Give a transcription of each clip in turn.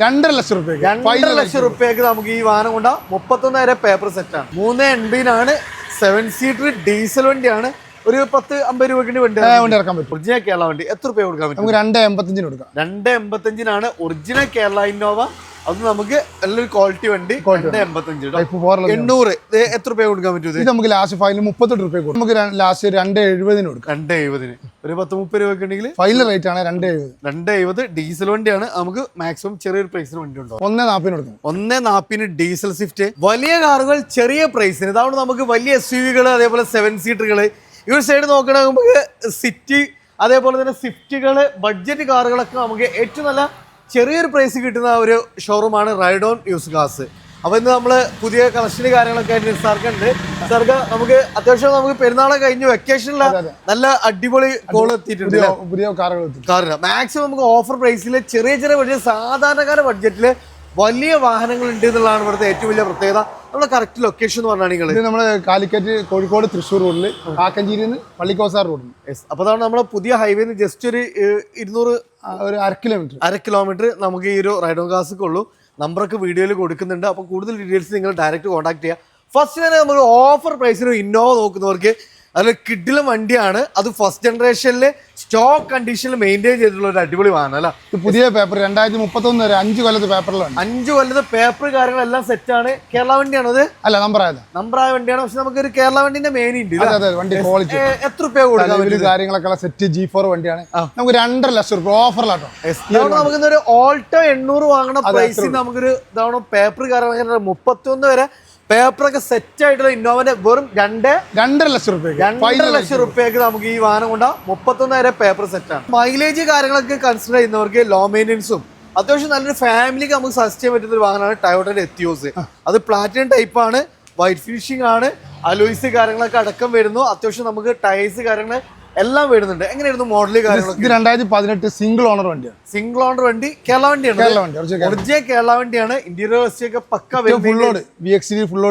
2.5 ലക്ഷം റുപ്യക്ക് നമുക്ക് ഈ വാഹനം കൊണ്ട 31,000 പേപ്പർ സെറ്റാണ്. 380 7 സീറ്റർ ഡീസൽ വണ്ടിയാണ്. ഒരു 10-50 രൂപയ്ക്ക് വണ്ടി ഇറക്കാൻ പറ്റും. ഒറിജിനൽ കേരള വണ്ടി എത്ര രൂപ കൊടുക്കാൻ പറ്റും? നമുക്ക് 2.85 കൊടുക്കാം. 2.85 ഒറിജിനൽ കേരള ഇന്നോവ. അത് നമുക്ക് നല്ലൊരു ക്വാളിറ്റി വണ്ടി. 285 എത്ര രൂപ കൊടുക്കാൻ പറ്റും? ഇത് നമുക്ക് ലാസ്റ്റ് ഫൈനൽ 38 രൂപ കൊടുക്കും. നമുക്ക് ലാസ്റ്റ് 2.70 കൊടുക്കാം. 2.70 ഒരു 10-30 രൂപയ്ക്ക് ഉണ്ടെങ്കിൽ ഫൈനൽ റേറ്റ് ആണ് 2.70 ഡീസൽ വണ്ടിയാണ്. നമുക്ക് മാക്സിമം ചെറിയൊരു പ്രൈസിന് വണ്ടി ഉണ്ടോ? 1.40 കൊടുക്കും. 1.40 ഡീസൽ സ്വിഫ്റ്റ്. വലിയ കാറുകൾ ചെറിയ പ്രൈസിന്. ഇതാണ് നമുക്ക് വലിയ SUV-കൾ, അതേപോലെ 7 സീറ്ററുകൾ. ഈ ഒരു സൈഡ് നോക്കണമെങ്കിൽ നമുക്ക് സിറ്റി, അതേപോലെ തന്നെ സ്വിഫ്റ്റുകൾ, ബഡ്ജറ്റ് കാറുകളൊക്കെ നമുക്ക് ഏറ്റവും നല്ല ചെറിയൊരു പ്രൈസ് കിട്ടുന്ന ഒരു ഷോറൂമാണ് റൈഡോൺ യൂസ് കാർസ്. അപ്പോൾ ഇന്ന് നമ്മൾ പുതിയ കളക്ഷന് കാര്യങ്ങളൊക്കെ ആയിട്ട് സാർക്കുണ്ട്. സാർക്ക് നമുക്ക് അത്യാവശ്യം നമുക്ക് പെരുന്നാളെ കഴിഞ്ഞ് വെക്കേഷനിലെ നല്ല അടിപൊളി കോൾ എത്തിയിട്ടുണ്ട്. പുതിയ കാറുകൾ മാക്സിമം നമുക്ക് ഓഫർ പ്രൈസിൽ ചെറിയ ബഡ്ജറ്റ്, സാധാരണക്കാര ബഡ്ജറ്റിൽ വലിയ വാഹനങ്ങൾ ഉണ്ട് എന്നുള്ളതാണ് ഇവിടുത്തെ ഏറ്റവും വലിയ പ്രത്യേകത. നമ്മുടെ കറക്റ്റ് ലൊക്കേഷൻ എന്ന് പറഞ്ഞാൽ നിങ്ങൾ നമ്മുടെ കാലിക്കറ്റ്, കോഴിക്കോട്, തൃശ്ശൂർ റോഡിൽ കാക്കഞ്ചേരിയിൽ നിന്ന് പള്ളിക്കോസാർ റോഡിൽ. അപ്പോൾ അതാണ് നമ്മുടെ പുതിയ ഹൈവേന്ന് ജസ്റ്റ് ഒരു 100 കിലോമീറ്റർ നമുക്ക് ഈ ഒരു റൈഡോൺ കാർസൊക്കെ ഉള്ളൂ. നമ്പറൊക്കെ വീഡിയോയിൽ കൊടുക്കുന്നുണ്ട്. അപ്പോൾ കൂടുതൽ ഡീറ്റെയിൽസ് നിങ്ങൾ ഡയറക്റ്റ് കോൺടാക്ട് ചെയ്യുക. ഫസ്റ്റ് തന്നെ നമുക്ക് ഓഫർ പ്രൈസിന് ഇന്നോവ നോക്കുന്നവർക്ക് അതിൽ കിഡിലും വണ്ടിയാണ്. അത് ഫസ്റ്റ് ജനറേഷനിൽ സ്റ്റോക്ക് കണ്ടീഷനിൽ മെയിൻറ്റെയിൻ ചെയ്തിട്ടുള്ള ഒരു അടിപൊളി വാഹനം അല്ല. പുതിയ പേപ്പർ 2031 വരെ 5 കൊല്ലത്തെ പേപ്പറിലാണ്. 5 കൊല്ലത്തെ പേപ്പർ കാര്യങ്ങളെല്ലാം സെറ്റാണ്. കേരള വണ്ടിയാണോ അത്? അല്ല, നമ്പറായ വണ്ടിയാണ്. പക്ഷെ നമുക്ക് ഒരു കേരള വണ്ടിന്റെ മെയിൻ ഉണ്ട്. വണ്ടി ക്വാളിറ്റി എത്ര രൂപ കൊടുക്കാം? കാര്യങ്ങളൊക്കെ സെറ്റ് G4 വണ്ടിയാണ്. നമുക്ക് 2.5 ലക്ഷം രൂപ ഓഫറിലാട്ടോ. നമുക്ക് ഒരു ഓൾട്ടോ 800 വാങ്ങുന്ന പ്രൈസിൽ നമുക്കൊരു ഇതാണ് പേപ്പർ കാര്യങ്ങൾ 31 വരെ പേപ്പറൊക്കെ സെറ്റ് ആയിട്ടുള്ള ഇന്നോവന്റെ വെറും 2.5 ലക്ഷം റുപ്യക്ക് നമുക്ക് ഈ വാഹനം കൊണ്ട 31,000 പേപ്പർ സെറ്റാണ്. മൈലേജ് കാര്യങ്ങളൊക്കെ കൺസിഡർ ചെയ്യുന്നവർക്ക് ലോ മെയിൻ്റെനൻസും അത്യാവശ്യം നല്ലൊരു ഫാമിലിക്ക് നമുക്ക് സജസ്റ്റ് ചെയ്യാൻ പറ്റുന്ന ഒരു വാഹനമാണ് ടയോട്ടയുടെ എത്തിയോസ്. അത് പ്ലാറ്റിനം ടൈപ്പാണ്, വൈറ്റ് ഫിനിഷിംഗ് ആണ്, അലോയ്സ് കാര്യങ്ങളൊക്കെ അടക്കം വരുന്നു. അത്യാവശ്യം നമുക്ക് ടയേഴ്സ് കാര്യങ്ങൾ എല്ലാം വരുന്നുണ്ട്. എങ്ങനെയായിരുന്നു മോഡൽ കാര്യങ്ങളൊക്കെ? 2018 സിംഗിൾ ഓണർ വണ്ടിയാണ്. സിംഗിൾ ഓണർ വണ്ടി, കേരള വണ്ടിയാണ്. ഒറിജിനൽ കേരള വണ്ടിയാണ്. ഇന്റീരിയർ ഒക്കെ പക്ക ഫുൾ ലോഡ്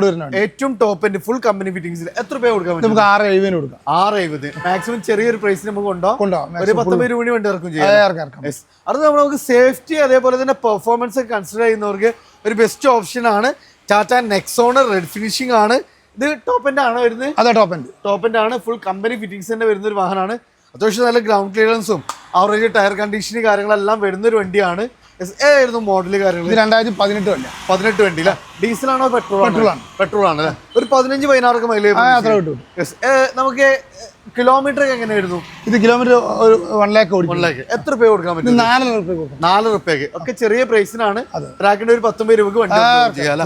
വരുന്നുണ്ട്. ഏറ്റവും ടോപ്പ് എൻഡ് ഫുൾ കമ്പനി ഫിറ്റിംഗ്സിൽ എത്ര രൂപ കൊടുക്കാൻ പറ്റും? നമുക്ക് 6.70 കൊടുക്കാം. 6.70 മാക്സിമം ചെറിയൊരു പ്രൈസിന് നമുക്ക് കൊണ്ടുപോകാം. ഒരു 10 രൂപ വണ്ടി ഇറക്കും ചെയ്യാം. അത് നമുക്ക് സേഫ്റ്റി അതേപോലെ തന്നെ പെർഫോമൻസ് ഒക്കെ കൺസിഡർ ചെയ്യുന്നവർക്ക് ഒരു ബെസ്റ്റ് ഓപ്ഷൻ ആണ്. ടാറ്റ നെക്സോൺ റെഡ് ഫിനിഷിംഗ് ആണ്. ഇത് ടോപ്പ് എൻഡ് ആണോ വരുന്നത്? അതെ, ടോപ്പ് എൻഡ് ആണ്. ഫുൾ കമ്പനി ഫിറ്റിംഗ്സ് തന്നെ വരുന്ന ഒരു വാഹനമാണ്. അത്യാവശ്യം നല്ല ഗ്രൗണ്ട് ക്ലിയറൻസും ആവറേജ് ടയർ കണ്ടീഷന് കാര്യങ്ങളെല്ലാം വരുന്നൊരു വണ്ടിയാണ്. ഏതായിരുന്നു മോഡല് കാര്യങ്ങൾ? 2018 വണ്ടി അല്ലേ? ഡീസലാണോ പെട്രോൾ ആണ് അല്ലേ? ഒരു 15-16 മൈലേജ് നമുക്ക്. കിലോമീറ്റർ എങ്ങനെയായിരുന്നു? ഇത് കിലോമീറ്റർ 1 ലാഖ്. എത്ര രൂപ കൊടുക്കാൻ പറ്റും? 4 രൂപയ്ക്ക് ഒക്കെ ചെറിയ പ്രൈസിനാണ്. ട്രാക്കിന്റെ ഒരു 19 രൂപക്ക് വണ്ടി ചെയ്യാം.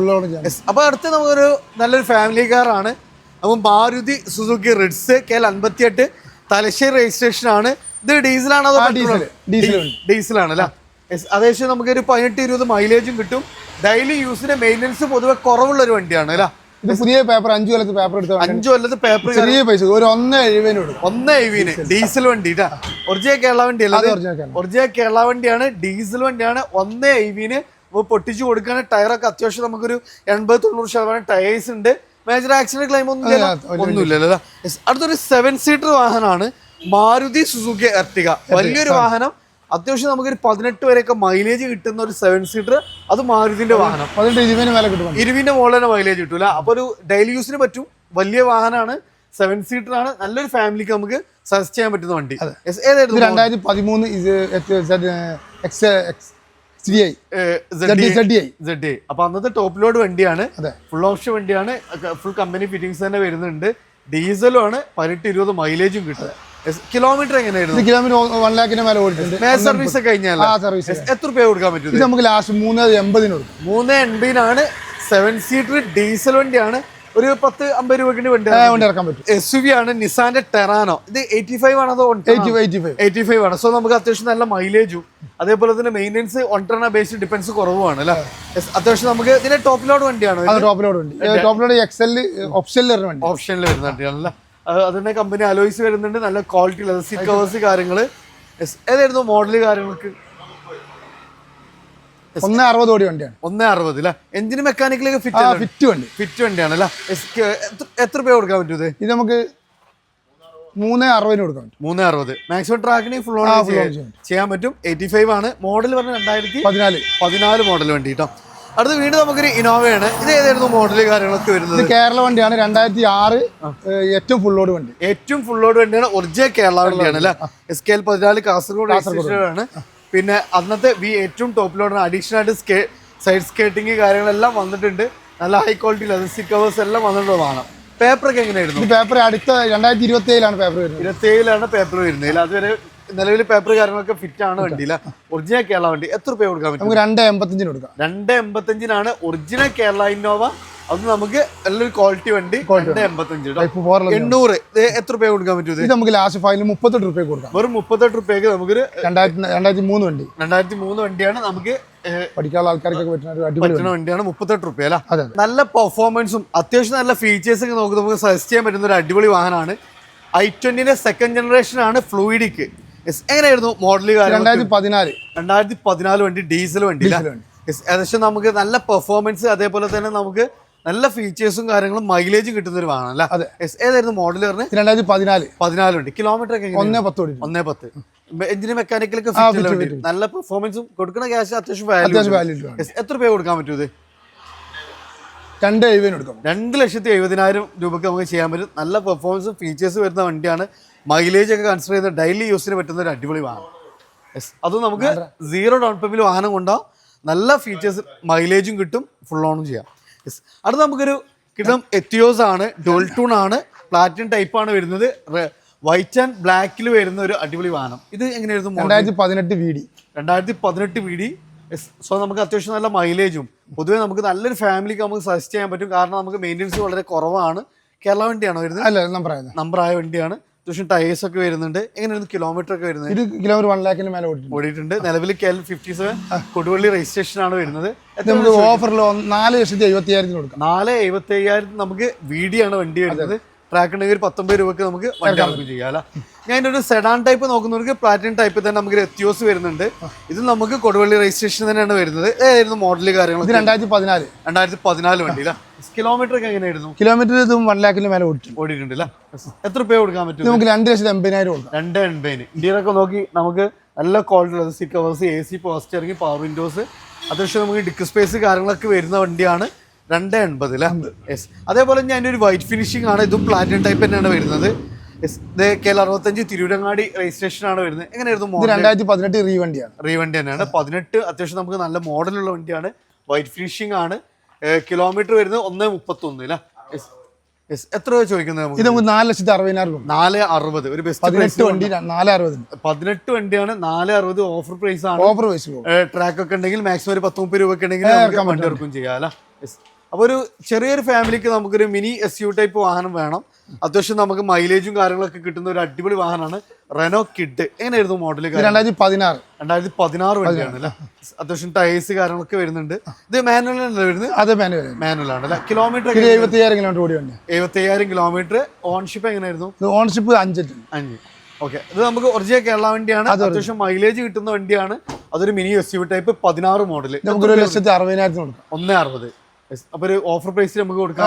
അപ്പൊ അടുത്ത് നമുക്കൊരു നല്ലൊരു ഫാമിലി കാറാണ്. അപ്പം Maruti Suzuki Ritz KL58 Thalassery registration ആണ്. ഇത് ഡീസലാണോ? ഡീസലാണ് അല്ലേ? അതേശം നമുക്ക് ഒരു 18-20 മൈലേജും കിട്ടും. ഡെയിലി യൂസിന് മെയിൻ്റെനൻസ് പൊതുവെ കുറവുള്ള ഒരു വണ്ടിയാണ് അല്ലേ? ഇത് പുതിയ പേപ്പർ 5 കൊല്ലത്തെ പേപ്പർ എടുത്ത 5 കൊല്ലത്തെ പേപ്പർ ചെറിയ പൈസ ഒരു 1.70 ഡീസൽ വണ്ടി. ഒറിജിനൽ കേരള വണ്ടി അല്ല? ഒറിജിനൽ കേരള വണ്ടിയാണ്. ഡീസൽ വണ്ടിയാണ്. 1.70 പൊട്ടിച്ചു കൊടുക്കുകയാണ്. ടയറൊക്കെ അത്യാവശ്യം നമുക്കൊരു 80-90% ടയേഴ്സ് ഉണ്ട്. മേജർ ആക്സിഡന്റ് ക്ലെയിം ഒന്നുമില്ലല്ലോ. അടുത്തൊരു 7 സീറ്റർ വാഹനമാണ് മാരുതി സുസുക്കി എർട്ടിഗ. വലിയൊരു വാഹനം. അത്യാവശ്യം നമുക്കൊരു 18 വരെയൊക്കെ മൈലേജ് കിട്ടുന്ന ഒരു 7 സീറ്റർ. അത് മാരുതിന്റെ വാഹനം. 20 മുകളിൽ തന്നെ മൈലേജ് കിട്ടൂല. അപ്പൊ ഒരു ഡെയിലി യൂസിന് പറ്റും. വലിയ വാഹനമാണ്. 7 സീറ്റർ ആണ്. നല്ലൊരു ഫാമിലിക്ക് നമുക്ക് സജസ്റ്റ് ചെയ്യാൻ പറ്റുന്ന വണ്ടി. ഏതായിരുന്നു? 2013 അപ്പൊ അന്നത്തെ ടോപ്പ് ലോഡ് വണ്ടിയാണ്. ഫുൾ ഓപ്ഷൻ വണ്ടിയാണ്. ഫുൾ കമ്പനി ഫിറ്റിംഗ്സ് തന്നെ വരുന്നുണ്ട്. ഡീസലും ആണ്. 18-20 മൈലേജും കിട്ടുക. കിലോമീറ്റർ എങ്ങനെയായിരുന്നു? കിലോമീറ്റർ 1 ലാഖിന് മേലെ ഓടിയിട്ടുണ്ട്. സർവീസ് കഴിഞ്ഞാൽ എത്ര രൂപ കൊടുക്കാൻ പറ്റും? നമുക്ക് ലാസ്റ്റ് 3.80 കൊടുക്കും. 3.80 7 സീറ്റർ ഡീസൽ വണ്ടിയാണ്. ഒരു 10-50 രൂപയ്ക്ക് വണ്ടി ഇറക്കാൻ പറ്റും. SUV ആണ്. നിസാന്റെ ടെറാനോ. ഇത് 85 ആണോ? 85 ആണ്. സോ നമുക്ക് അത്യാവശ്യം നല്ല മൈലേജും അതേപോലെ തന്നെ മെയിൻ്റെനൻസ് ഒൺ ബേസ് ഡിപ്പെൻസ് കുറവാണ് അല്ലേ? അത്യാവശ്യം നമുക്ക് ഇതിന്റെ ടോപ്പ് ലോഡ് വണ്ടിയാണ്. ടോപ്പ് ലോഡ് XL ഓപ്ഷനിൽ വരുന്ന വണ്ടിയാണല്ലേ? അതിന്റെ കമ്പനി അലോയ്സ് വരുന്നുണ്ട്. നല്ല ക്വാളിറ്റി സീറ്റ് കവേഴ്സ് കാര്യങ്ങള്. ഏതായിരുന്നു മോഡല് കാര്യങ്ങൾക്ക്? 1.60 ഓടി വണ്ടിയാണ്. 1.60 അല്ലേ? എഞ്ചിന് മെക്കാനിക്കലൊക്കെ ഫിറ്റ് വണ്ടിയാണ് അല്ലേ? എത്ര രൂപ കൊടുക്കാൻ പറ്റും? ഇത് നമുക്ക് 360 കൊടുക്കാം. 360 മാക്സിമം ട്രാക്കിന് ഫുൾ ഓൺ ചെയ്യാൻ പറ്റും. 85 ആണ് മോഡൽ പറഞ്ഞ 2014 മോഡൽ വണ്ടി കേട്ടോ. അടുത്ത വീണ്ടും നമുക്കൊരു ഇന്നോവയാണ്. ഇത് ഏതായിരുന്നു മോഡൽ കാര്യങ്ങളൊക്കെ വരുന്നത്? കേരള വണ്ടിയാണ്, 2006 ഏറ്റവും ഫുൾ ലോഡ് വണ്ടി. ഏറ്റവും ഫുൾ ലോഡ് വണ്ടിയാണ്, ഒറിജിനൽ കേരള വണ്ടിയാണ് അല്ലേ. SKL 14 കാസർഗോഡ് ആണ്. പിന്നെ അന്നത്തെ ഏറ്റവും ടോപ്പ് ലോഡാണ്. അഡീഷണൽ ആയിട്ട് സൈഡ് സ്കേട്ടിങ് കാര്യങ്ങളെല്ലാം വന്നിട്ടുണ്ട്. നല്ല high quality leather seat covers എല്ലാം വന്നിട്ടുള്ളതാണ്. പേപ്പറൊക്കെ എങ്ങനെയായിരുന്നു? പേപ്പർ അടുത്ത 2027 പേപ്പർ വരുന്നത്. 27 പേപ്പർ വരുന്നത്. അതുവരെ നിലവിൽ പേപ്പർ കാര്യങ്ങളൊക്കെ ഫിറ്റ് ആണ് വണ്ടിയില്ല. ഒറിജിനൽ കേരള വണ്ടി എത്ര രൂപ കൊടുക്കാൻ പറ്റും? നമുക്ക് 285 കൊടുക്കാം. 285 ഒറിജിനൽ കേരള ഇന്നോവ. അത് നമുക്ക് നല്ലൊരു ക്വാളിറ്റി വണ്ടി. 285 800 എത്ര രൂപ കൊടുക്കാൻ പറ്റും? ഇത് നമുക്ക് ലാസ്റ്റ് ഫൈനൽ 38 രൂപ കൊടുക്കാം. വെറും 38 രൂപയ്ക്ക് നമുക്കൊരു 2003 വണ്ടി. 2003 വണ്ടിയാണ്. നമുക്ക് പഠിക്കാനുള്ള ആൾക്കാർക്കൊക്കെ പറ്റുന്ന വണ്ടിയാണ്. 38 രൂപ അല്ല. നല്ല പെർഫോമൻസും അത്യാവശ്യം നല്ല ഫീച്ചേഴ്സ് ഒക്കെ നമുക്ക് സജസ്റ്റ് ചെയ്യാൻ പറ്റുന്ന ഒരു അടിപൊളി വാഹനമാണ്. i20 സെക്കൻഡ് ജനറേഷൻ ആണ്. ഫ്ലൂയിഡിക്. എങ്ങനെയായിരുന്നു മോഡൽ? 2014 വണ്ടി, ഡീസൽ വണ്ടി. ഏകദേശം നമുക്ക് നല്ല പെർഫോമൻസ്, അതേപോലെ തന്നെ നമുക്ക് നല്ല ഫീച്ചേഴ്സും കാര്യങ്ങളും മൈലേജും കിട്ടുന്ന ഒരു വാഹനം അല്ലേ. ഏതായിരുന്നു മോഡൽ പറഞ്ഞത്? 2014 വണ്ടി. കിലോമീറ്റർ ഒക്കെ 110. എഞ്ചിന് മെക്കാനിക്കലൊക്കെ നല്ല പെർഫോമൻസും കൊടുക്കുന്ന ക്യാഷ് അത്യാവശ്യം വാല്യൂ. എത്ര രൂപ കൊടുക്കാൻ പറ്റും? ഇത് 2,70,000 രൂപയ്ക്ക് നമുക്ക് ചെയ്യാൻ പറ്റും. നല്ല പെർഫോമൻസും ഫീച്ചേഴ്സ് വരുന്ന വണ്ടിയാണ്. മൈലേജ് ഒക്കെ കൺസിഡർ ചെയ്യുന്ന ഡെയിലി യൂസിന് പറ്റുന്ന ഒരു അടിപൊളി വാഹനം. അതും നമുക്ക് 0 ഡൗൺ പേയ്മെന്റ് വാഹനം കൊണ്ടാവും. നല്ല ഫീച്ചേഴ്സ്, മൈലേജും കിട്ടും, ഫുൾ ഓണും ചെയ്യാം. അടുത്ത് നമുക്കൊരു കിട്ടും എത്തിയോസ് ആണ്. ഡോൾ ടൂൺ ആണ്. പ്ലാറ്റിനം ടൈപ്പ് ആണ് വരുന്നത്. വൈറ്റ് ആൻഡ് ബ്ലാക്കിൽ വരുന്ന ഒരു അടിപൊളി വാഹനം. ഇത് എങ്ങനെയായിരുന്നു? 2018 VD. സോ നമുക്ക് അത്യാവശ്യം നല്ല മൈലേജും പൊതുവേ നമുക്ക് നല്ലൊരു ഫാമിലിക്ക് നമുക്ക് സജസ്റ്റ് ചെയ്യാൻ പറ്റും. കാരണം നമുക്ക് മെയിൻ്റെനൻസ് വളരെ കുറവാണ്. കേരള വണ്ടിയാണോ വരുന്നത്? അല്ല, നമ്പറായ വണ്ടിയാണ്. അത്യാവശ്യം ടയേഴ്സ് ഒക്കെ വരുന്നുണ്ട്. എങ്ങനെയായിരുന്നു കിലോമീറ്റർ ഒക്കെ വരുന്നത്? കിലോമീറ്റർ 1 lakhന് മേലെ ഓടിയിട്ടുണ്ട്. നിലവിൽ KL 57 കൊടുവള്ളി രജിസ്ട്രേഷൻ ആണ് വരുന്നത്. ഓഫറിൽ 4,75,000 കൊടുക്കാം. 4,75,000 നമുക്ക് VD ആണ് വണ്ടി വരുന്നത്. ട്രാക്ക് ഉണ്ടെങ്കിൽ 19 രൂപയ്ക്ക് നമുക്ക് വണ്ടി ഇറക്കും ചെയ്യാം അല്ല. ഞാൻ ഒരു സെഡാൻ ടൈപ്പ് നോക്കുന്നവർക്ക് പ്ലാറ്റിനം ടൈപ്പ് തന്നെ നമുക്ക് എത്തിയോസ് വരുന്നുണ്ട്. ഇത് നമുക്ക് കൊടുവള്ളി രജിസ്ട്രേഷൻ തന്നെയാണ് വരുന്നത്. ഏതായിരുന്നു മോഡൽ കാര്യങ്ങൾ? 2014 വണ്ടി അല്ല. കിലോമീറ്റർ ഒക്കെ എങ്ങനെയായിരുന്നു? കിലോമീറ്റർ 1 lakhന് മേലെ ഓടിയിട്ടുണ്ട് അല്ലേ. എത്ര രൂപ കൊടുക്കാൻ പറ്റും? നമുക്ക് 2,80,000 കൊടുക്കാം. 2,80,000. ഇന്ത്യയിലൊക്കെ നോക്കി നമുക്ക് നല്ല ക്വാളിറ്റി ഉള്ളത്. Seat covers, AC, power steering, power Windows, അത്യാവശ്യം നമുക്ക് ഡിസ്ക് സ്പേസ് കാര്യങ്ങളൊക്കെ വരുന്ന വണ്ടിയാണ്. 280 അല്ലേ. അതേപോലെ ഞാൻ ഒരു വൈറ്റ് ഫിനിഷിംഗ് ആണ്. ഇതും പ്ലാറ്റിനം ടൈപ്പ് തന്നെയാണ് വരുന്നത്. KL 65 തിരൂരങ്ങാടി രജിസ്ട്രേഷൻ ആണ് വരുന്നത്. എങ്ങനെയായിരുന്നു? 2018 റീവണ്ടി തന്നെയാണ്. 18 അത്യാവശ്യം നമുക്ക് നല്ല മോഡലുള്ള വണ്ടിയാണ്. വൈറ്റ് ഫിനിഷിംഗ് ആണ്. കിലോമീറ്റർ വരുന്നത് 1,31 അല്ലേ. എത്ര രൂപ ചോദിക്കുന്നത്? ഇത് 4,60,000. 4,60. ഒരു ബെസ്റ്റ് 18 വണ്ടിയാണ്. 4,60 ഓഫർ പ്രൈസ് ആണ്. ട്രാക്ക് ഒക്കെ ഉണ്ടെങ്കിൽ മാക്സിമം ഒരു 10-30 രൂപ ഒക്കെ ഉണ്ടെങ്കിൽ വണ്ടി ഇറക്കും ചെയ്യാം അല്ലേ. അപ്പോൾ ഒരു ചെറിയൊരു ഫാമിലിക്ക് നമുക്കൊരു മിനി SUV ടൈപ്പ് വാഹനം വേണം. അത്യാവശ്യം നമുക്ക് മൈലേജും കാര്യങ്ങളൊക്കെ കിട്ടുന്ന ഒരു അടിപൊളി വാഹനമാണ് റെനോ കിഡ്. എങ്ങനെയായിരുന്നു മോഡൽ? 2016 വണ്ടിയാണ് അല്ലേ. അത്യാവശ്യം ടയേഴ്സ് കാര്യങ്ങളൊക്കെ വരുന്നുണ്ട്. ഇത് മാനുവൽ അല്ലേ വരുന്നത്? മാനുവൽ ആണ് അല്ലേ. Kilometre 75,000 kilometre. ഓൺഷിപ്പ് എങ്ങനെയായിരുന്നു? ഓൺഷിപ്പ് 5. ഓക്കെ. ഇത് നമുക്ക് ഒറിജിനൽ കേരള വണ്ടിയാണ്. അത്യാവശ്യം മൈലേജ് കിട്ടുന്ന വണ്ടിയാണ്. അതൊരു മിനി SUV ടൈപ്പ് 16 മോഡൽ. 1,60,000 1,60. അപ്പൊ ഒരു ഓഫർ പ്രൈസിൽ നമുക്ക് കൊടുക്കാൻ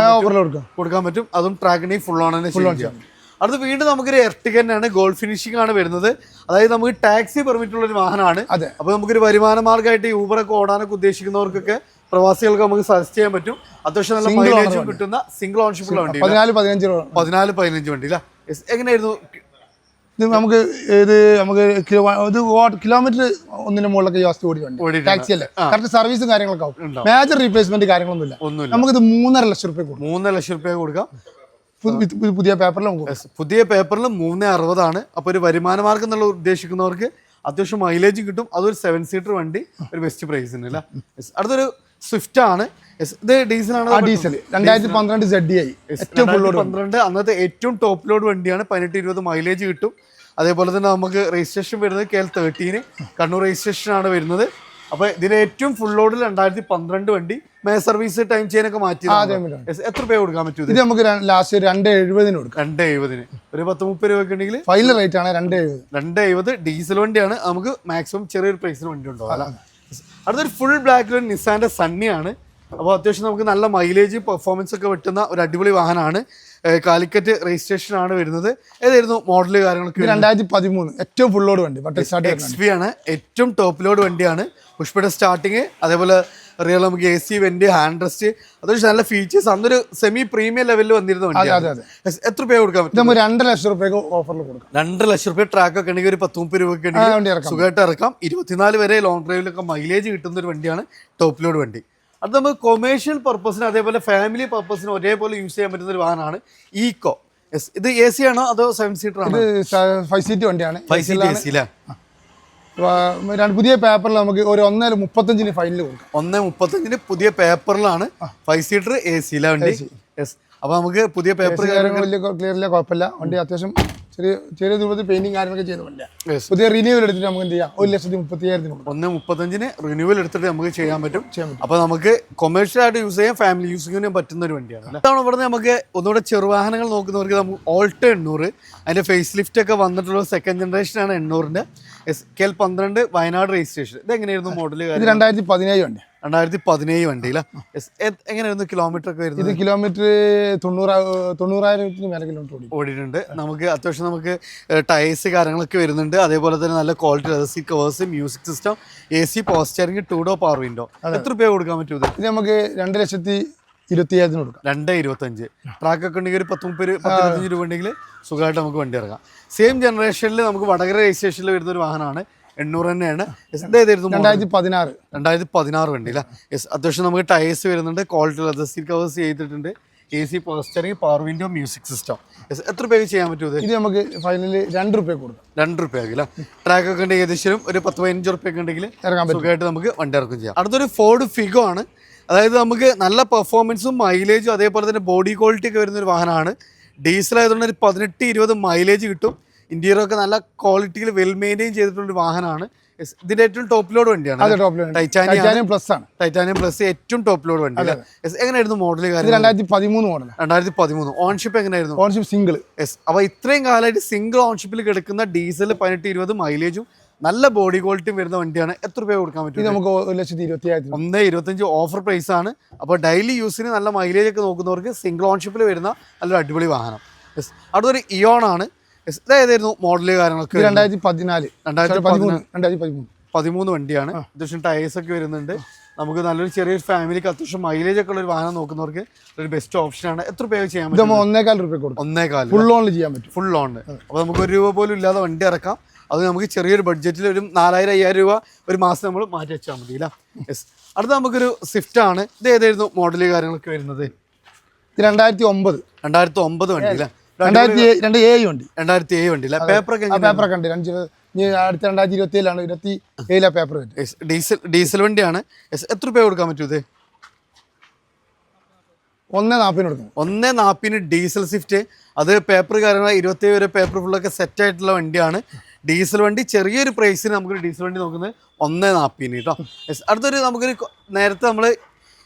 പറ്റും. അതും ട്രാക്കിനെ ഫുൾ ഓൺ തന്നെ ചെയ്യാം. അടുത്ത് വീണ്ടും നമുക്കൊരു എർട്ടിഗ തന്നെയാണ്. ഗോൾഡ് ഫിനിഷിംഗ് ആണ് വരുന്നത്. അതായത് നമുക്ക് ടാക്സി പെർമിറ്റ് ഉള്ള ഒരു വാഹനമാണ്. അപ്പൊ നമുക്കൊരു വരുമാന മാർഗമായിട്ട് യൂബറൊക്കെ ഓടാനൊക്കെ ഉദ്ദേശിക്കുന്നവർക്കൊക്കെ പ്രവാസികൾക്ക് നമുക്ക് സജസ്റ്റ് ചെയ്യാൻ പറ്റും. അത്യാവശ്യം നല്ല മൈലേജും കിട്ടുന്ന സിംഗിൾ ഓൺഷിപ്പ് ഉള്ള വണ്ടി. 14-15 വണ്ടി അല്ല. എങ്ങനെയായിരുന്നു? നമുക്ക് കിലോമീറ്റർ 1 മുകളിലൊക്കെ ടാക്സി അല്ലേ. കറക്റ്റ് സർവീസും കാര്യങ്ങളൊക്കെ ആവും. മേജർ റീപ്ലേസ്മെന്റ് കാര്യങ്ങളൊന്നുമില്ല. നമുക്കിത് 3.5 ലക്ഷം രൂപ കൊടുക്കാം. 3 ലക്ഷം രൂപ കൊടുക്കാം. പുതിയ പേപ്പറിൽ 360 ആണ്. അപ്പൊ ഒരു വരുമാന മാർഗം എന്നുള്ള ഉദ്ദേശിക്കുന്നവർക്ക് അത്യാവശ്യം മൈലേജ് കിട്ടും. അതൊരു 7 സീറ്റർ വണ്ടി, ഒരു ബെസ്റ്റ് പ്രൈസിന് അല്ല. അടുത്തൊരു സ്വിഫ്റ്റ് ആണ്. ഇത് ഡീസലാണ്. 2012 ZDI. 12 അന്നത്തെ ഏറ്റവും ടോപ്പ് ലോഡ് വണ്ടിയാണ്. 18-20 മൈലേജ് കിട്ടും. അതേപോലെ തന്നെ നമുക്ക് രജിസ്ട്രേഷൻ വരുന്നത് KL 13 കണ്ണൂർ രജിസ്ട്രേഷൻ ആണ് വരുന്നത്. അപ്പൊ ഇതിന് ഏറ്റവും ഫുൾ ലോഡിൽ 2012 വണ്ടി. സർവീസ് ടൈം ചെയിനൊക്കെ മാറ്റി. എത്ര രൂപ കൊടുക്കാൻ പറ്റും? ഇത് നമുക്ക് ലാസ്റ്റ് 2,70,000 കൊടുക്കാം. 2,70 ഒരു 10-30 രൂപ ഉണ്ടെങ്കിൽ ഫൈനൽ റേറ്റ് ആണ് 2,70. ഡീസൽ വണ്ടിയാണ്. നമുക്ക് മാക്സിമം ചെറിയൊരു പ്രൈസിന് വണ്ടി ഉണ്ടാവും. അടുത്തൊരു ഫുൾ ബ്ലാക്കിൽ നിസാന്റെ സണ്ണിയാണ്. അപ്പോൾ അത്യാവശ്യം നമുക്ക് നല്ല മൈലേജ് പെർഫോമൻസ് ഒക്കെ കിട്ടുന്ന ഒരു അടിപൊളി വാഹനമാണ്. കാലിക്കറ്റ് രജിസ്ട്രേഷൻ ആണ് വരുന്നത്. ഏതായിരുന്നു മോഡൽ കാര്യങ്ങളൊക്കെ? 2013 ഏറ്റവും ഫുൾ ലോഡ് വണ്ടി XV ആണ്, ഏറ്റവും ടോപ്പ് ലോഡ് വണ്ടിയാണ്. പുഷ്പയുടെ സ്റ്റാർട്ടിങ്, അതേപോലെ റിയൽ നമുക്ക് AC വെന്റ്, ഹാൻഡ് റെസ്റ്റ്, അതൊരു നല്ല ഫീച്ചേഴ്സ്. അന്നൊരു സെമി പ്രീമിയം ലെവലിൽ വന്നിരുന്ന വണ്ടിയാണ്. എത്ര രൂപ കൊടുക്കാൻ പറ്റും? 2 ലക്ഷം രൂപയ്ക്ക് ഓഫറിൽ കൊടുക്കാം. 2 ലക്ഷം രൂപ ട്രാക്ക് ഒക്കെ ഉണ്ടെങ്കിൽ ഒരു 10-30 രൂപയ്ക്ക് സുഖമായിട്ട് ഇറക്കാം. 24 വരെ ലോങ് ഡ്രൈവിലൊക്കെ മൈലേജ് കിട്ടുന്ന ഒരു വണ്ടിയാണ് ടോപ്പ് ലോഡ് വണ്ടി. അത് നമുക്ക് കൊമേഴ്ഷ്യൽ പർപ്പസിന് അതേപോലെ ഫാമിലി പർപ്പസിന് ഒരേപോലെ യൂസ് ചെയ്യാൻ പറ്റുന്ന ഒരു വാഹനമാണ് ഈക്കോ. ഇത് AC ആണോ അതോ 7 സീറ്റർ ആണോ? 5 സീറ്റ് വണ്ടിയാണ്. 5 സീറ്റ് AC അല്ലേ? പുതിയ പേപ്പറിൽ നമുക്ക് ഒരു 1.35 ഫൈനൽ കൊടുക്കാം. 1.35 പുതിയ പേപ്പറിലാണ് 5 സീറ്റർ AC വണ്ടി. അപ്പൊ നമുക്ക് പുതിയ പേപ്പർ ക്ലിയറില്ല, കുഴപ്പമില്ല. വണ്ടി അത്യാവശ്യം ചെറിയ രൂപത്തിൽ പെയിന്റിങ് കാര്യങ്ങളൊക്കെ ചെയ്ത വണ്ടിയാണ്. പുതിയ റിന്യൂവൽ എടുത്തിട്ട് നമുക്ക് എന്ത് ചെയ്യാം, 1,35,000 1.35 റിന്യൂവൽ എടുത്തിട്ട് നമുക്ക് ചെയ്യാൻ പറ്റും. അപ്പൊ നമുക്ക് കൊമേഴ്ഷ്യൽ ആയിട്ട് യൂസ് ചെയ്യാം, ഫാമിലി യൂസിങ്ങിനും പറ്റുന്ന ഒരു വണ്ടിയാണ്. അതാണ് ഇവിടെ നമുക്ക് ഒന്നുകൂടെ ചെറുവാഹനങ്ങൾ നോക്കുന്നവർക്ക് നമുക്ക് ഓൾട്ടോ 800, അതിന്റെ ഫേസ് ലിഫ്റ്റ് ഒക്കെ വന്നിട്ടുള്ള സെക്കൻഡ് ജനറേഷൻ ആണ് 800ന്റെ. SKL 12 Wayanad registration. ഇത് എങ്ങനെയായിരുന്നു മോഡൽ? 2017 വണ്ടി. 2017 വണ്ടിയില്ല. എങ്ങനെയായിരുന്നു കിലോമീറ്റർ ഒക്കെ വരുന്നത്? ഇത് കിലോമീറ്റർ 90,000 മേലെ കിലോമീറ്റർ ഓടിയിട്ടുണ്ട്. നമുക്ക് അത്യാവശ്യം നമുക്ക് ടയേഴ്സ് കാര്യങ്ങളൊക്കെ വരുന്നുണ്ട്. അതേപോലെ തന്നെ നല്ല quality leather seat covers, music system, AC power steering, 2 door power window. എത്ര രൂപ കൊടുക്കാൻ പറ്റും? ഇത് നമുക്ക് 2,25,000 കൊടുക്കാം. 2,25,000 ട്രാക്ക് ഒക്കെ ഉണ്ടെങ്കിൽ ഒരു 10-25 രൂപ ഉണ്ടെങ്കിൽ സുഖമായിട്ട് നമുക്ക് വണ്ടി ഇറങ്ങാം. സെയിം ജനറേഷനിൽ നമുക്ക് വടകര രജിസ്ട്രേഷനിൽ വരുന്ന ഒരു വാഹനമാണ്. 800 തന്നെയാണ്. 2016 വണ്ടി അല്ലേ? അത്യാവശ്യം നമുക്ക് ടയേഴ്സ് വരുന്നുണ്ട്, ക്വാളിറ്റി ലെതർ സീറ്റ് കവേഴ്സ് ചെയ്തിട്ടുണ്ട്, AC power steering, power window, music system. എത്ര രൂപയ്ക്ക് ചെയ്യാൻ പറ്റും? ഇത് നമുക്ക് ഫൈനലി 2 രൂപ കൊടുക്കാം. 2 രൂപയ്ക്ക് അല്ലേ? ട്രാക്ക് ഒക്കെ ഉണ്ടെങ്കിൽ ഏകദേശം ഒരു 10-15 രൂപയ്ക്ക് ഉണ്ടെങ്കിൽ സുഖമായിട്ട് നമുക്ക് വണ്ടി ഇറക്കും ചെയ്യാം. അടുത്തൊരു ഫോർഡ് ഫിഗോ ആണ്. അതായത് നമുക്ക് നല്ല പെർഫോമൻസും മൈലേജും അതേപോലെ തന്നെ ബോഡി ക്വാളിറ്റി ഒക്കെ വരുന്ന ഒരു വാഹനമാണ്. ഡീസൽ ആയതുകൊണ്ട് ഒരു 18-20 മൈലേജ് കിട്ടും. ഇന്റീരിയർ ഒക്കെ നല്ല ക്വാളിറ്റിയിൽ വെൽ മെയിൻറ്റെയിൻ ചെയ്തിട്ടുള്ള വാഹനമാണ്. ഇതിന്റെ ഏറ്റവും ടോപ്പ് ലോഡ് വണ്ടിയാണ്. ടൈറ്റാനിയം പ്ലസ് ആണ്. ടൈറ്റാനിയം പ്ലസ് ഏറ്റവും ടോപ്പ് ലോഡ് വണ്ടി. എങ്ങനെയായിരുന്നു മോഡൽ? 2013 മോഡൽ. 2013. ഓൺഷിപ്പ് എങ്ങനെയായിരുന്നു? ഓൺഷിപ്പ് സിംഗിൾ. അപ്പൊ ഇത്രയും കാലമായിട്ട് സിംഗിൾ ഓൺഷിപ്പിൽ കിടക്കുന്ന ഡീസൽ 18-20 മൈലേജും നല്ല ബോഡി ക്വാളിറ്റിയും വരുന്ന വണ്ടിയാണ്. എത്ര രൂപ കൊടുക്കാൻ പറ്റും? നമുക്ക് 1,25,000. 1,25,000 ഓഫർ പ്രൈസ് ആണ്. അപ്പോൾ ഡെയിലി യൂസിന് നല്ല മൈലേജ് ഒക്കെ നോക്കുന്നവർക്ക് സിംഗിൾ ഓൺഷിപ്പിൽ വരുന്ന നല്ലൊരു അടിപൊളി വാഹനം. അടുത്തൊരു ഇയോൺ ആണ്. ഇതായിരുന്നു മോഡല് കാര്യങ്ങളൊക്കെ? 2013 വണ്ടിയാണ്. അത്യാവശ്യം ടയേഴ്സ് ഒക്കെ വരുന്നുണ്ട്. നമുക്ക് നല്ലൊരു ചെറിയൊരു ഫാമിലിക്ക് അത്യാവശ്യം മൈലേജ് ഒക്കെ ഉള്ള ഒരു വാഹനം നോക്കുന്നവർക്ക് ഒരു ബെസ്റ്റ് ഓപ്ഷനാണ്. എത്ര രൂപ ചെയ്യാൻ പറ്റും? 1,400 രൂപ കൊടുക്കും. 1,400 ഫുൾ ലോണിൽ ചെയ്യാൻ പറ്റും. ഫുൾ ലോണിൽ. അപ്പോൾ നമുക്ക് 1 രൂപ പോലും ഇല്ലാതെ വണ്ടി ഇറക്കാം. അത് നമുക്ക് ചെറിയൊരു ബഡ്ജറ്റിൽ ഒരു 4,000-5,000 രൂപ ഒരു മാസം നമ്മൾ മാറ്റി വെച്ചാൽ മതി അല്ല? അടുത്ത നമുക്കൊരു സ്വിഫ്റ്റ് ആണ്. ഇത് ഏതായിരുന്നു മോഡല് കാര്യങ്ങളൊക്കെ വരുന്നത്? 2009 വണ്ടി അല്ലേ? 2007 വണ്ടി. 2007 വണ്ടി അല്ലേ? പേപ്പറൊക്കെ ഉണ്ട്. അടുത്ത 2027 27 പേപ്പർ. ഡീസൽ വണ്ടിയാണ്. എത്ര രൂപ കൊടുക്കാൻ പറ്റും? ഇത് 1,40 കൊടുക്കും. 1,40 ഡീസൽ സ്വിഫ്റ്റ്. അത് പേപ്പർ കാര്യങ്ങൾ 27 വരെ പേപ്പർ ഫുള്ളൊക്കെ സെറ്റ് ആയിട്ടുള്ള വണ്ടിയാണ്. ഡീസൽ വണ്ടി ചെറിയൊരു പ്രൈസിന് നമുക്കൊരു ഡീസൽ വണ്ടി നോക്കുന്നത് 1,40 കേട്ടോ. അടുത്തൊരു നമുക്കൊരു നേരത്തെ നമ്മൾ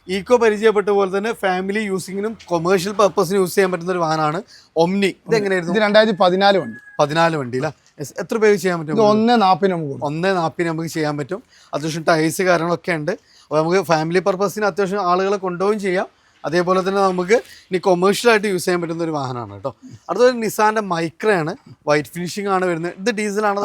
ഈക്കോ പരിചയപ്പെട്ട പോലെ തന്നെ ഫാമിലി യൂസിങ്ങിനും കൊമേഴ്ഷ്യൽ പർപ്പസിന് യൂസ് ചെയ്യാൻ പറ്റുന്ന ഒരു വാഹനമാണ് ഒമ്നി. ഇത് എങ്ങനെയായിരുന്നു? 2014 വണ്ടി. 14 വണ്ടി അല്ല? എത്ര രൂപ ചെയ്യാൻ പറ്റും? 1,40 നമുക്ക് ചെയ്യാൻ പറ്റും. അത്യാവശ്യം ടയേഴ്സ് കാര്യങ്ങളൊക്കെ ഉണ്ട്. അപ്പോൾ നമുക്ക് ഫാമിലി പർപ്പസിന് അത്യാവശ്യം ആളുകളെ കൊണ്ടുപോവുകയും ചെയ്യാം. അതേപോലെ തന്നെ നമുക്ക് ഇനി കൊമേഴ്ഷ്യലായിട്ട് യൂസ് ചെയ്യാൻ പറ്റുന്ന ഒരു വാഹനമാണ് കേട്ടോ. അടുത്തൊരു നിസാന്റെ മൈക്രയാണ്. വൈറ്റ് ഫിനിഷിംഗ് ആണ് വരുന്നത്. ഇത് ഡീസലാണ്.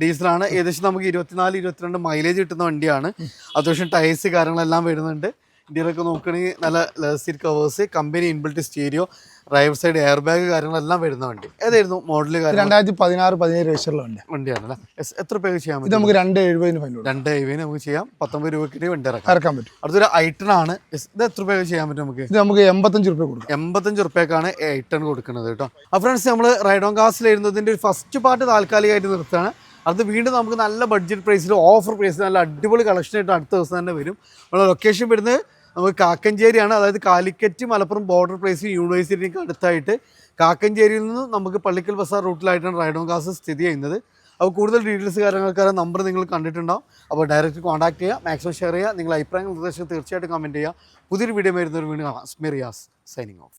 ഡീസലാണ്. ഏകദേശം നമുക്ക് 24-22 മൈലേജ് കിട്ടുന്ന വണ്ടിയാണ്. അത്യാവശ്യം ടയേഴ്സ് കാര്യങ്ങളെല്ലാം വരുന്നുണ്ട്. ഇന്ത്യയിലൊക്കെ നോക്കുകയാണെങ്കിൽ നല്ല leather seat covers, company inbuilt stereo, driver side air bag കാര്യങ്ങളെല്ലാം വരുന്ന വണ്ടി. ഏതായിരുന്നു മോഡല്? 2016-17 വണ്ടിയാണ് അല്ലേ? എത്ര രൂപ ചെയ്യാൻ പറ്റും? നമുക്ക് 2,70 നമുക്ക് ചെയ്യാം. 19 രൂപയ്ക്ക് വണ്ടി ഇറക്കാൻ പറ്റും. അടുത്തൊരു ഐട്ടൺ ആണ്. ഇത് എത്ര രൂപ ചെയ്യാൻ പറ്റും നമുക്ക്? ഇത് നമുക്ക് 85 രൂപ കൊടുക്കും. 85 രൂപയ്ക്കാണ് ഐട്ടൺ കൊടുക്കുന്നത് കേട്ടോ. അപ്പോൾ ഫ്രണ്ട്സ്, നമ്മൾ റൈഡ് ഓൺ കാസിൽ ഇരുന്നതിൻ്റെ ഒരു ഫസ്റ്റ് പാർട്ട് താൽക്കാലികമായിട്ട് നിർത്തുകയാണ്. അത് വീണ്ടും നമുക്ക് നല്ല ബഡ്ജറ്റ് പ്രൈസിൽ ഓഫർ പ്രൈസിൽ നല്ല അടിപൊളി കളക്ഷനായിട്ട് അടുത്ത ദിവസം തന്നെ വരും. നമ്മുടെ ലൊക്കേഷൻ വരുന്നത് നമുക്ക് കാക്കഞ്ചേരിയാണ്. അതായത് കാലിക്കറ്റ് മലപ്പുറം ബോർഡർ പ്ലേസ് യൂണിവേഴ്സിറ്റിക്ക് അടുത്തായിട്ട് കാക്കഞ്ചേരിയിൽ നിന്ന് നമുക്ക് പള്ളിക്കൽ ബസാർ റൂട്ടിലായിട്ടാണ് റൈഡ് ഓൺ കാസ് സ്ഥിതി ചെയ്യുന്നത്. അപ്പോൾ കൂടുതൽ ഡീറ്റെയിൽസ് കാര്യങ്ങൾക്കാരെ നമ്പർ നിങ്ങൾ കണ്ടിട്ടുണ്ടാവും. അപ്പോൾ ഡയറക്റ്റ് കോൺടാക്ട് ചെയ്യുക, മാക്സിമം ഷെയർ ചെയ്യുക. നിങ്ങളുടെ അഭിപ്രായങ്ങൾ നിർദ്ദേശം തീർച്ചയായിട്ടും കമൻറ്റ് ചെയ്യുക. പുതിയൊരു വീഡിയോ വരുന്നൊരു വീണ്ടും കാണാം. Riyas signing off.